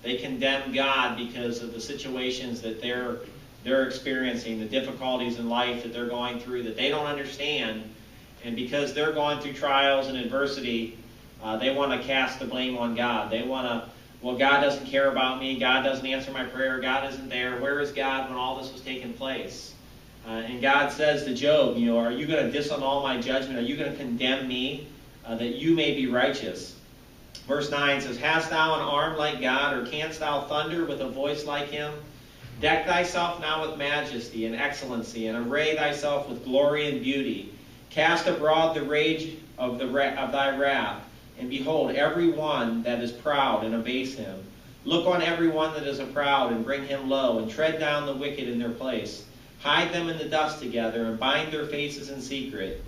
They condemn God because of the situations that they're experiencing, the difficulties in life that they're going through that they don't understand. And because they're going through trials and adversity, they want to cast the blame on God. They want to, well, God doesn't care about me. God doesn't answer my prayer. God isn't there. Where is God when all this was taking place? And God says to Job, are you going to disannul my judgment? Are you going to condemn me that you may be righteous? Verse 9 says, hast thou an arm like God, or canst thou thunder with a voice like him? Deck thyself now with majesty and excellency, and array thyself with glory and beauty. Cast abroad the rage of thy wrath, and behold every one that is proud, and abase him. Look on every one that is proud, and bring him low, and tread down the wicked in their place. Hide them in the dust together, and bind their faces in secret.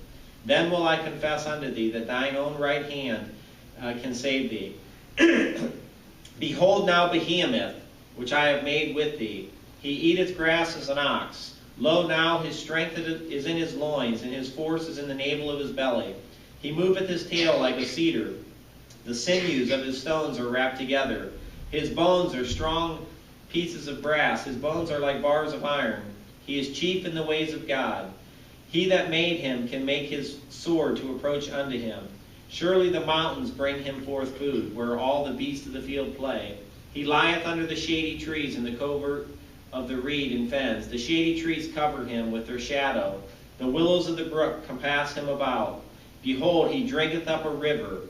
Then will I confess unto thee that thine own right hand can save thee. Behold now Behemoth, which I have made with thee. He eateth grass as an ox. Lo now, his strength is in his loins, and his force is in the navel of his belly. He moveth his tail like a cedar. The sinews of his stones are wrapped together. His bones are strong pieces of brass. His bones are like bars of iron. He is chief in the ways of God. He that made him can make his sword to approach unto him. Surely the mountains bring him forth food, where all the beasts of the field play. He lieth under the shady trees in the covert of the reed and fens. The shady trees cover him with their shadow. The willows of the brook compass him about. Behold, he drinketh up a river,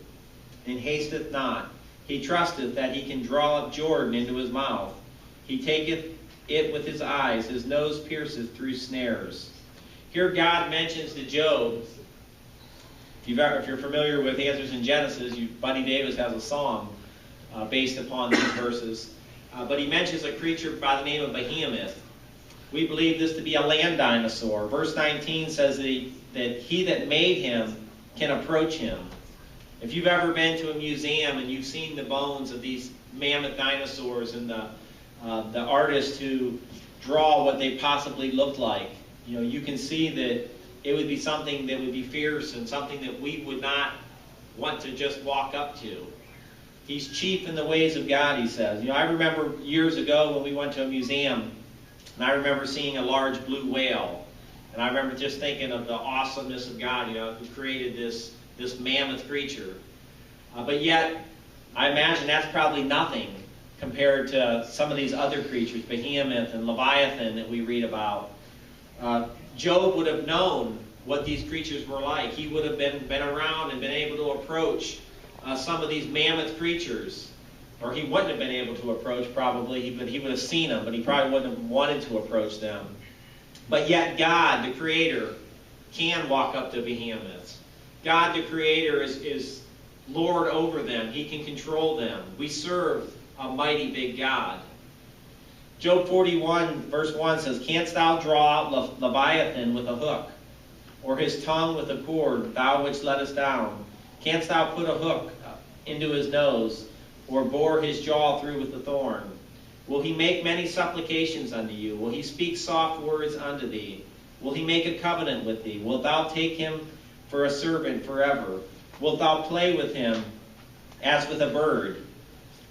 and hasteth not. He trusteth that he can draw up Jordan into his mouth. He taketh it with his eyes. His nose pierceth through snares. Here God mentions to Job, if you're familiar with Answers in Genesis, Buddy Davis has a song based upon these verses. But he mentions a creature by the name of Behemoth. We believe this to be a land dinosaur. Verse 19 says that he that made him can approach him. If you've ever been to a museum and you've seen the bones of these mammoth dinosaurs and the artists who draw what they possibly look like, you can see that it would be something that would be fierce and something that we would not want to just walk up to. He's chief in the ways of God, he says. I remember years ago when we went to a museum, and I remember seeing a large blue whale. And I remember just thinking of the awesomeness of God, who created this mammoth creature. But yet, I imagine that's probably nothing compared to some of these other creatures, Behemoth and Leviathan that we read about. Job would have known what these creatures were like. He would have been around and been able to approach some of these mammoth creatures. Or he wouldn't have been able to approach probably, but he would have seen them, but he probably wouldn't have wanted to approach them. But yet God, the Creator, can walk up to behemoths. God, the Creator, is Lord over them. He can control them. We serve a mighty big God. Job 41, verse 1 says, canst thou draw out Leviathan with a hook, or his tongue with a cord, thou which lettest down? Canst thou put a hook into his nose, or bore his jaw through with a thorn? Will he make many supplications unto you? Will he speak soft words unto thee? Will he make a covenant with thee? Wilt thou take him for a servant forever? Wilt thou play with him as with a bird?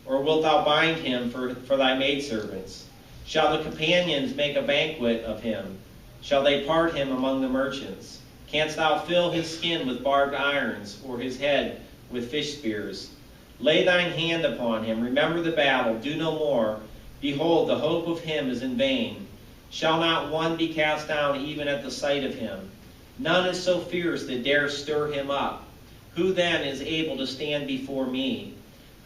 Or wilt thou bind him for thy maidservants? Shall the companions make a banquet of him? Shall they part him among the merchants? Canst thou fill his skin with barbed irons, or his head with fish spears? Lay thine hand upon him, remember the battle, do no more. Behold, the hope of him is in vain. Shall not one be cast down even at the sight of him? None is so fierce that dare stir him up. Who then is able to stand before me?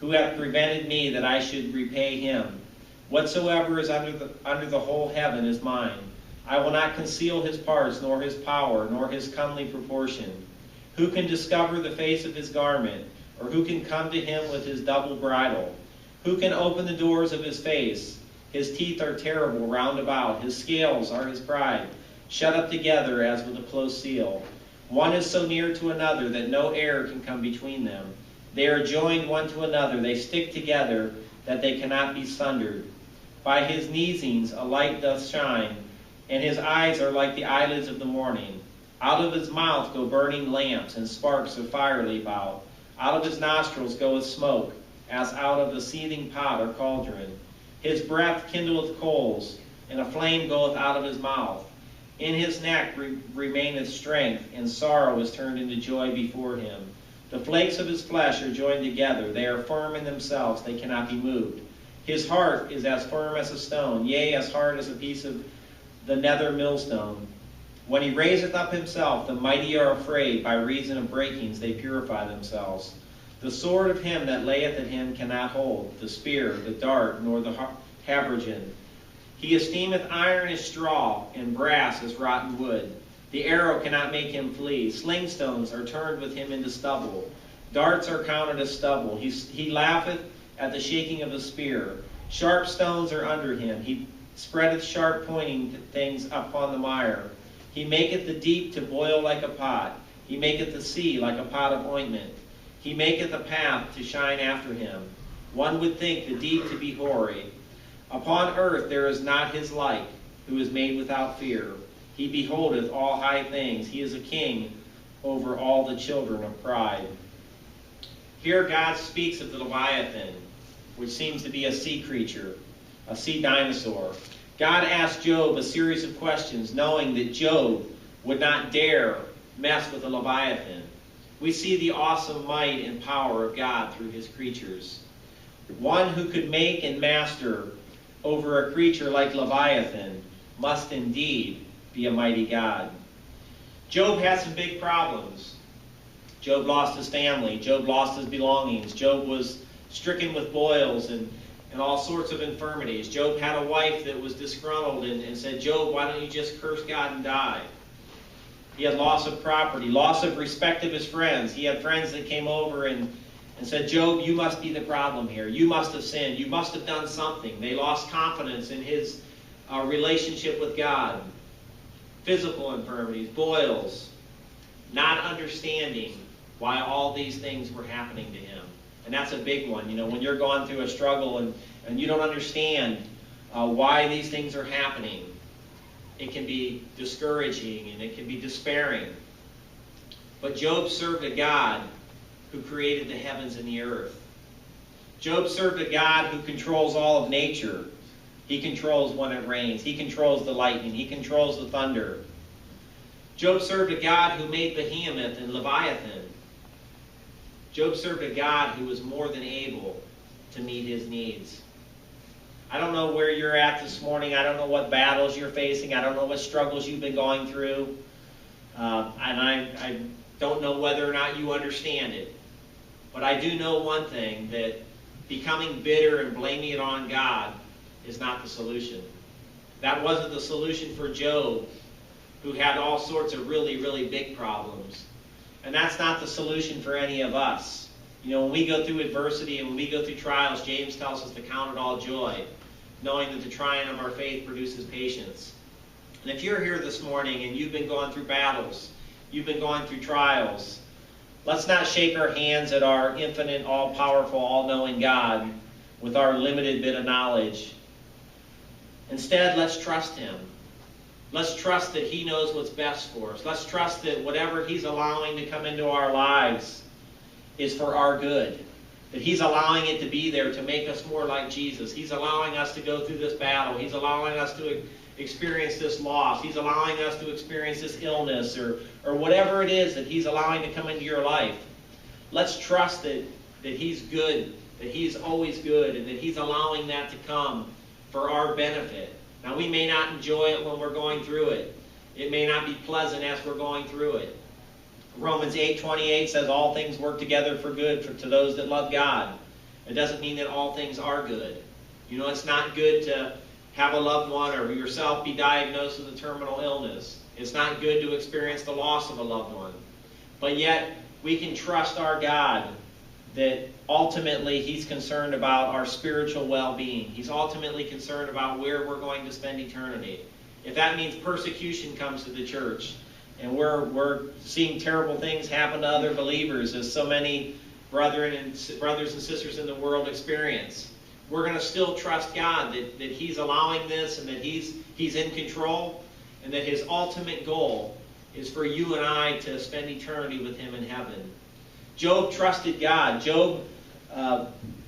Who hath prevented me that I should repay him? Whatsoever is under the whole heaven is mine. I will not conceal his parts, nor his power, nor his comely proportion. Who can discover the face of his garment? Or who can come to him with his double bridle? Who can open the doors of his face? His teeth are terrible round about. His scales are his pride, shut up together as with a close seal. One is so near to another that no air can come between them. They are joined one to another. They stick together that they cannot be sundered. By his neesings a light doth shine, and his eyes are like the eyelids of the morning. Out of his mouth go burning lamps, and sparks of fire leap out. Out of his nostrils goeth smoke, as out of a seething pot or cauldron. His breath kindleth coals, and a flame goeth out of his mouth. In his neck remaineth strength, and sorrow is turned into joy before him. The flakes of his flesh are joined together. They are firm in themselves, they cannot be moved. His heart is as firm as a stone, yea, as hard as a piece of the nether millstone. When he raiseth up himself, the mighty are afraid. By reason of breakings they purify themselves. The sword of him that layeth at him cannot hold, the spear, the dart, nor the habergeon. He esteemeth iron as straw, and brass as rotten wood. The arrow cannot make him flee. Slingstones are turned with him into stubble. Darts are counted as stubble. He laugheth at the shaking of the spear. Sharp stones are under him. He spreadeth sharp pointing things upon the mire. He maketh the deep to boil like a pot. He maketh the sea like a pot of ointment. He maketh a path to shine after him. One would think the deep to be hoary. Upon earth there is not his like, who is made without fear. He beholdeth all high things. He is a king over all the children of pride. Here God speaks of the Leviathan, which seems to be a sea creature, a sea dinosaur. God asked Job a series of questions, knowing that Job would not dare mess with the Leviathan. We see the awesome might and power of God through his creatures. One who could make and master over a creature like Leviathan must indeed be a mighty God. Job had some big problems. Job lost his family. Job lost his belongings. Job was stricken with boils and all sorts of infirmities. Job had a wife that was disgruntled and said, Job, why don't you just curse God and die? He had loss of property, loss of respect of his friends. He had friends that came over and said, Job, you must be the problem here. You must have sinned. You must have done something. They lost confidence in his relationship with God. Physical infirmities, boils, not understanding why all these things were happening to him. And that's a big one. You know, when you're going through a struggle and you don't understand why these things are happening, it can be discouraging and it can be despairing. But Job served a God who created the heavens and the earth. Job served a God who controls all of nature. He controls when it rains. He controls the lightning. He controls the thunder. Job served a God who made Behemoth and Leviathan. Job served a God who was more than able to meet his needs. I don't know where you're at this morning. I don't know what battles you're facing. I don't know what struggles you've been going through. And I don't know whether or not you understand it. But I do know one thing, that becoming bitter and blaming it on God is not the solution. That wasn't the solution for Job, who had all sorts of really, really big problems. And that's not the solution for any of us. You know, when we go through adversity and when we go through trials, James tells us to count it all joy, knowing that the trying of our faith produces patience. And if you're here this morning and you've been going through battles, you've been going through trials, let's not shake our hands at our infinite, all-powerful, all-knowing God with our limited bit of knowledge. Instead, let's trust him. Let's trust that he knows what's best for us. Let's trust that whatever he's allowing to come into our lives is for our good. That he's allowing it to be there to make us more like Jesus. He's allowing us to go through this battle. He's allowing us to experience this loss. He's allowing us to experience this illness or whatever it is that he's allowing to come into your life. Let's trust that he's good, that he's always good, and that he's allowing that to come for our benefit. Now, we may not enjoy it when we're going through it. It may not be pleasant as we're going through it. Romans 8:28 says all things work together for good to those that love God. It doesn't mean that all things are good. You know, it's not good to have a loved one or yourself be diagnosed with a terminal illness. It's not good to experience the loss of a loved one. But yet, we can trust our God that ultimately he's concerned about our spiritual well-being. He's ultimately concerned about where we're going to spend eternity. If that means persecution comes to the church and we're seeing terrible things happen to other believers, as so many brothers and sisters in the world experience, we're going to still trust God that he's allowing this and that he's in control, and that his ultimate goal is for you and I to spend eternity with him in heaven. Job trusted God. Job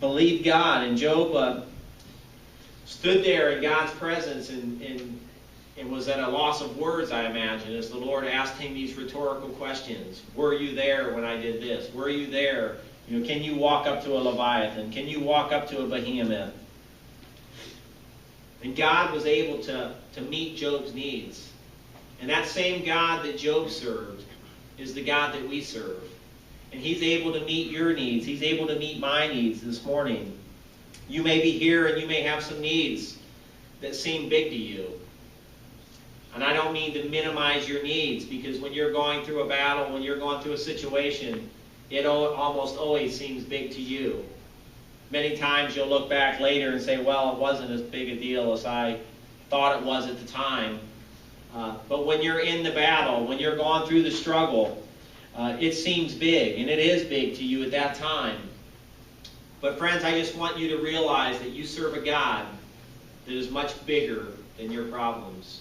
believed God, and Job stood there in God's presence and was at a loss of words, I imagine, as the Lord asked him these rhetorical questions. Were you there when I did this? Were you there? Can you walk up to a Leviathan? Can you walk up to a behemoth? And God was able to meet Job's needs. And that same God that Job served is the God that we serve. And He's able to meet your needs. He's able to meet my needs this morning. You may be here and you may have some needs that seem big to you. And I don't mean to minimize your needs, because when you're going through a battle, when you're going through a situation, it almost always seems big to you. Many times you'll look back later and say, well, it wasn't as big a deal as I thought it was at the time. But when you're in the battle, when you're going through the struggle, it seems big, and it is big to you at that time. But friends, I just want you to realize that you serve a God that is much bigger than your problems.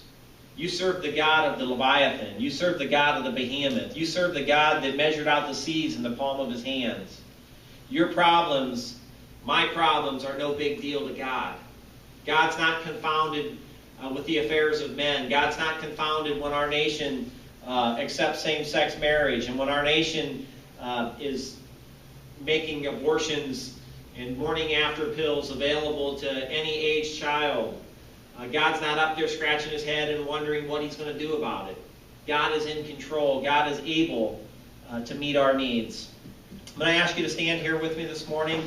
You serve the God of the Leviathan. You serve the God of the behemoth. You serve the God that measured out the seas in the palm of His hands. Your problems, my problems, are no big deal to God. God's not confounded with the affairs of men. God's not confounded when our nation accepts same-sex marriage, and when our nation is making abortions and morning-after pills available to any age child. God's not up there scratching His head and wondering what He's going to do about it. God is in control. God is able to meet our needs. I'm going to ask you to stand here with me this morning.